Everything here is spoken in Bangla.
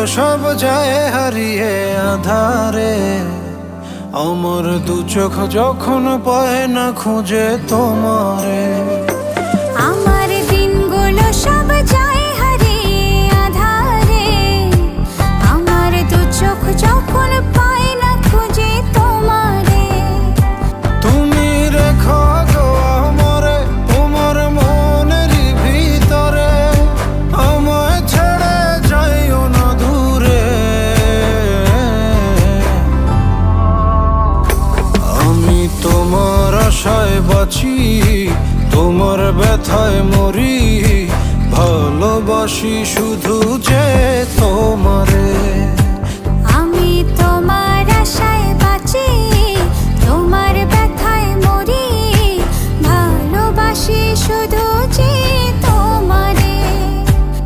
সব যায় হারিয়ে আধারে। আমার দু চোখ যখন পায় না খুঁজে তোমারে। আমার দিনগুলো সব যায় হারিয়ে আঁধারে। আমার দু চোখ যখন পায় না খুঁজে তোমারে। তুমি রেখো গো আমারে তোমার মনেরই ভিতরে, আমায় ছেড়ে যাইও না দূরে। আমি তোমার আশায় বাঁচি, তোমার ব্যথায় মরি, ভালোবাসি শুধু যে